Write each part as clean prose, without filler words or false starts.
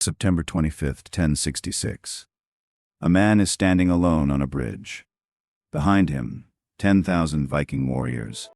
September 25th, 1066. A man is standing alone on a bridge. Behind him, 10,000 Viking warriors.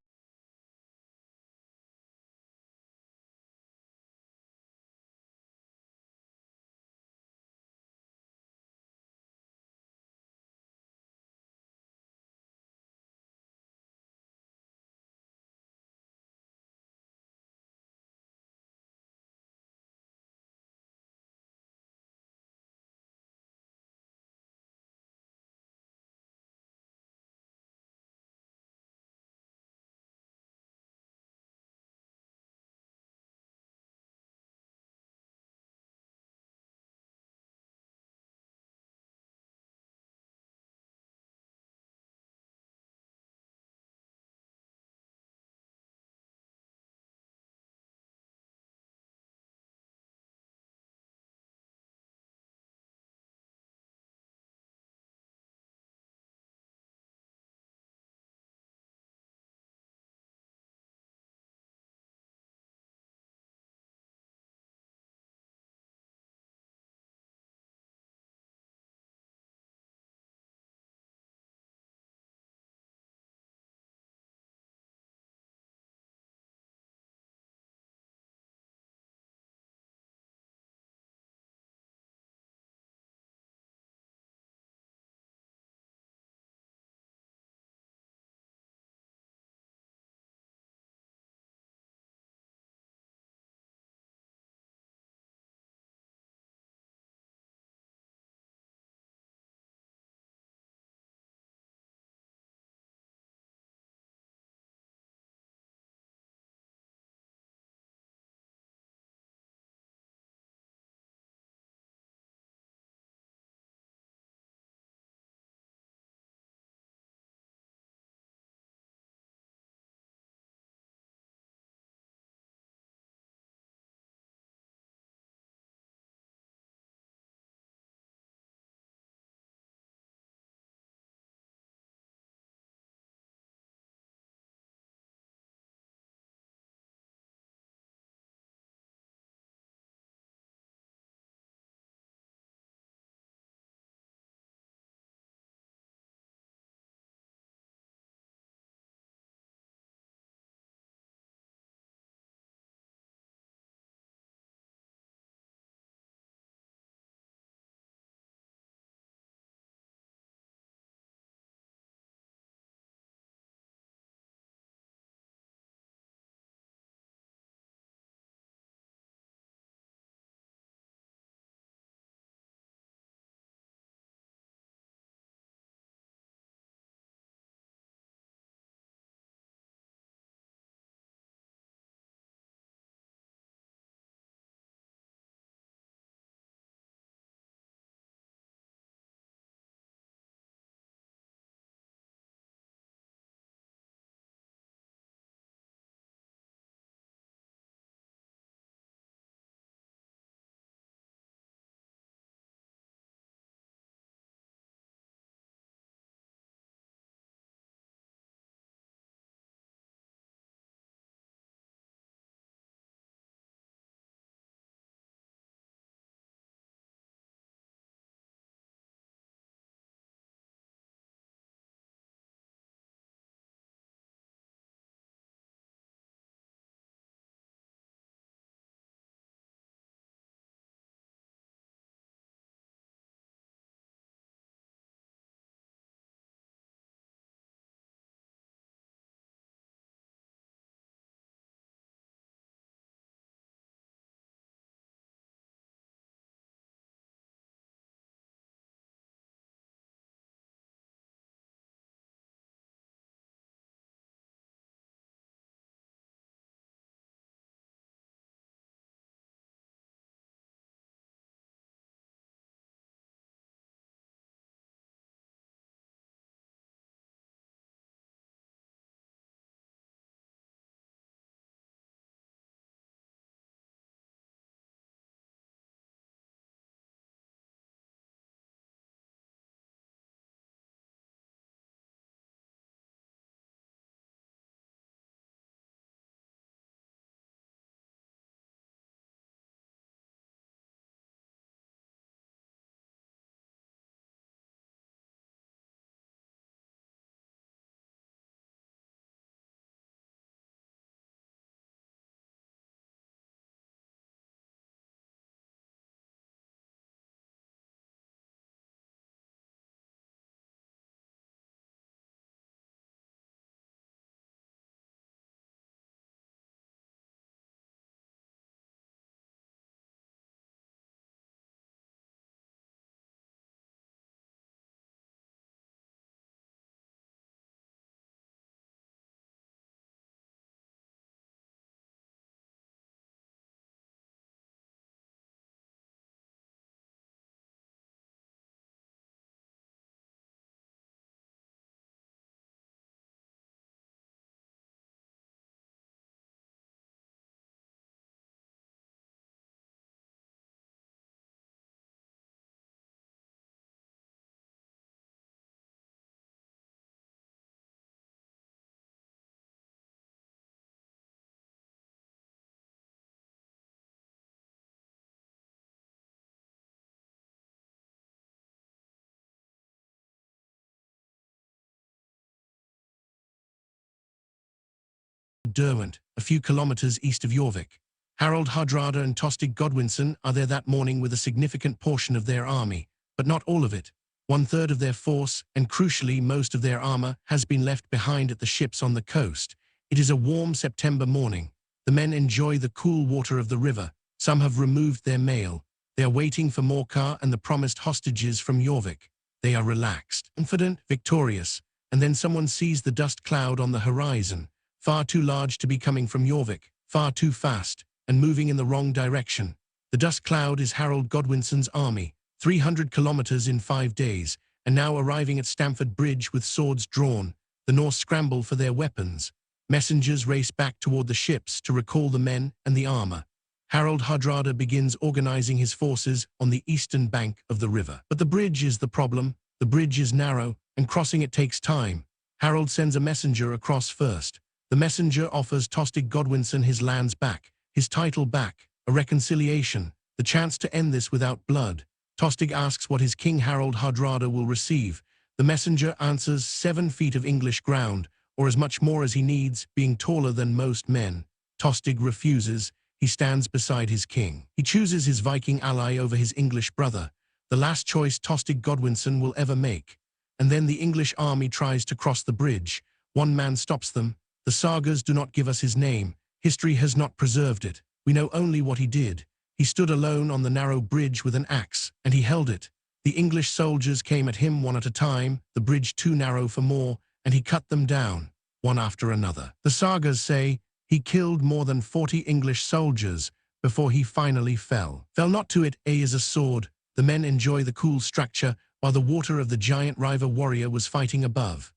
Derwent, a few kilometers east of Jorvik. Harald Hardrada and Tostig Godwinson are there that morning with a significant portion of their army, but not all of it. 1/3 of their force, and crucially most of their armor, has been left behind at the ships on the coast. It is a warm September morning. The men enjoy the cool water of the river. Some have removed their mail. They are waiting for Morcar and the promised hostages from Jorvik. They are relaxed, confident, victorious, and then someone sees the dust cloud on the horizon, far too large to be coming from Jorvik, far too fast, and moving in the wrong direction. The dust cloud is Harald Godwinson's army, 300 kilometers in 5 days, and now arriving at Stamford Bridge with swords drawn. The Norse scramble for their weapons. Messengers race back toward the ships to recall the men and the armor. Harald Hardrada begins organizing his forces on the eastern bank of the river. But the bridge is the problem. The bridge is narrow, and crossing it takes time. Harald sends a messenger across first. The messenger offers Tostig Godwinson his lands back, his title back, a reconciliation, the chance to end this without blood. Tostig asks what his king Harald Hardrada will receive. The messenger answers 7 feet of English ground, or as much more as he needs, being taller than most men. Tostig refuses. He stands beside his king. He chooses his Viking ally over his English brother, the last choice Tostig Godwinson will ever make. And then the English army tries to cross the bridge. One man stops them. The sagas do not give us his name. History has not preserved it. We know only what he did. He stood alone on the narrow bridge with an axe, and he held it. The English soldiers came at him one at a time, the bridge too narrow for more, and he cut them down, one after another. The sagas say he killed more than 40 English soldiers before he finally fell. Fell not to it, as a sword. The men enjoy the cool structure, while the water of the giant river warrior was fighting above.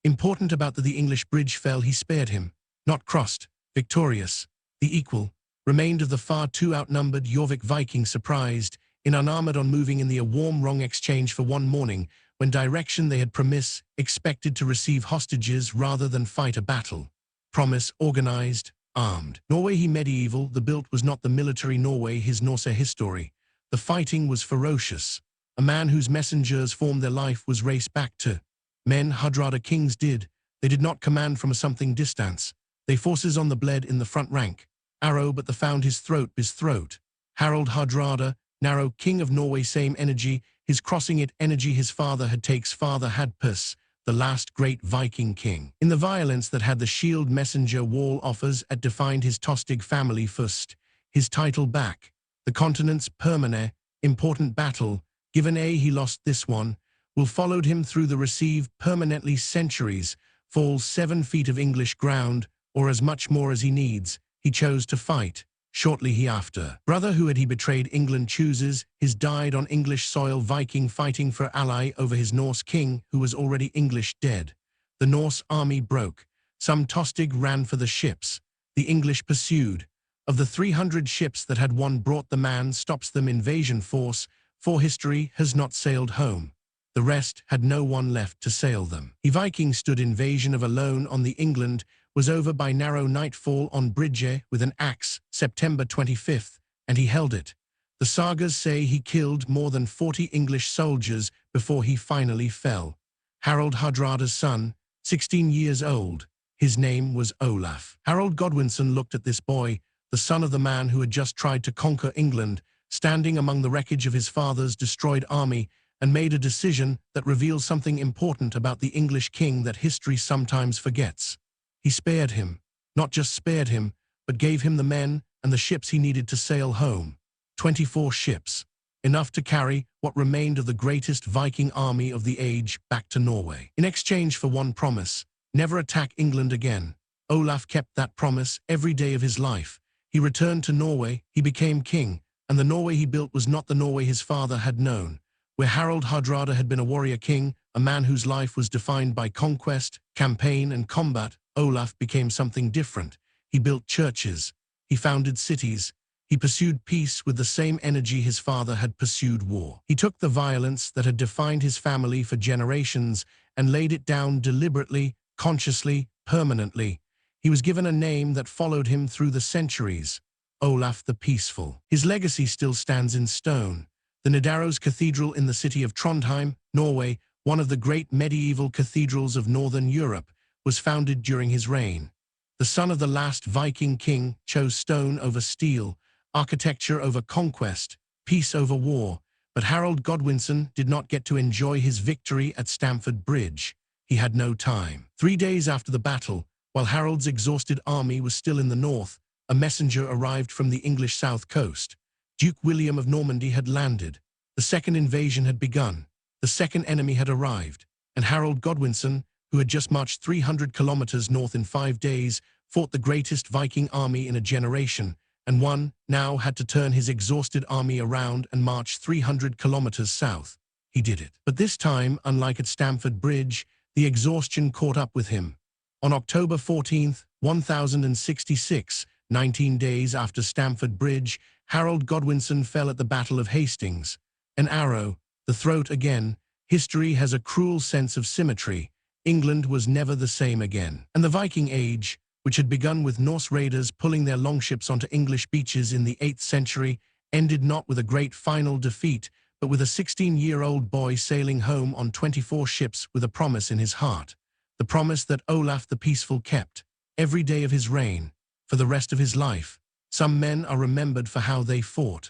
Important about the English bridge fell, he spared him. Not crossed, victorious, the equal, remained of the far too outnumbered Jorvik Vikings, surprised, in unarmored on moving in the warm wrong exchange for one morning, when direction they had promise, expected to receive hostages rather than fight a battle. Promise, organized, armed. Norway he medieval, the built was not the military Norway his Norse history. The fighting was ferocious. A man whose messengers formed their life was raced back to. Men Hardrada kings did. They did not command from a something distance. They forces on the bled in the front rank. Arrow but the found his throat. Harald Hardrada, narrow king of Norway, same energy, his crossing it energy his father had takes father had pus, the last great Viking king. In the violence that had the shield messenger wall offers at defined his Tostig family first, his title back. The continent's permanent, important battle, given he lost this one, will followed him through the received permanently centuries, falls 7 feet of English ground, or as much more as he needs, he chose to fight. Shortly he after. Brother who had he betrayed England chooses, his died on English soil Viking fighting for ally over his Norse king who was already English dead. The Norse army broke. Some Tostig ran for the ships. The English pursued. Of the 300 ships that had one brought the man stops them invasion force, for history has not sailed home. The rest had no one left to sail them. The Viking stood invasion of alone on the England, was over by narrow nightfall on Bridge with an axe, September 25th, and he held it. The sagas say he killed more than 40 English soldiers before he finally fell. Harald Hardrada's son, 16 years old. His name was Olaf. Harald Godwinson looked at this boy, the son of the man who had just tried to conquer England, standing among the wreckage of his father's destroyed army, and made a decision that reveals something important about the English king that history sometimes forgets. He spared him, not just spared him, but gave him the men and the ships he needed to sail home. 24 ships, enough to carry what remained of the greatest Viking army of the age back to Norway. In exchange for one promise, never attack England again. Olaf kept that promise every day of his life. He returned to Norway, he became king, and the Norway he built was not the Norway his father had known. Where Harald Hardrada had been a warrior king, a man whose life was defined by conquest, campaign, and combat, Olaf became something different. He built churches. He founded cities. He pursued peace with the same energy his father had pursued war. He took the violence that had defined his family for generations and laid it down deliberately, consciously, permanently. He was given a name that followed him through the centuries, Olaf the Peaceful. His legacy still stands in stone. The Nidaros Cathedral in the city of Trondheim, Norway, one of the great medieval cathedrals of Northern Europe, was founded during his reign. The son of the last Viking king chose stone over steel, architecture over conquest, peace over war, but Harald Godwinson did not get to enjoy his victory at Stamford Bridge. He had no time. 3 days after the battle, while Harold's exhausted army was still in the north, a messenger arrived from the English south coast. Duke William of Normandy had landed. The second invasion had begun. The second enemy had arrived, and Harald Godwinson, who had just marched 300 kilometers north in 5 days, fought the greatest Viking army in a generation, and now had to turn his exhausted army around and march 300 kilometers south. He did it. But this time, unlike at Stamford Bridge, the exhaustion caught up with him. On October 14, 1066, 19 days after Stamford Bridge, Harald Godwinson fell at the Battle of Hastings. An arrow, the throat again. History has a cruel sense of symmetry. England was never the same again. And the Viking Age, which had begun with Norse raiders pulling their longships onto English beaches in the 8th century, ended not with a great final defeat, but with a 16-year-old boy sailing home on 24 ships with a promise in his heart. The promise that Olaf the Peaceful kept, every day of his reign, for the rest of his life. Some men are remembered for how they fought.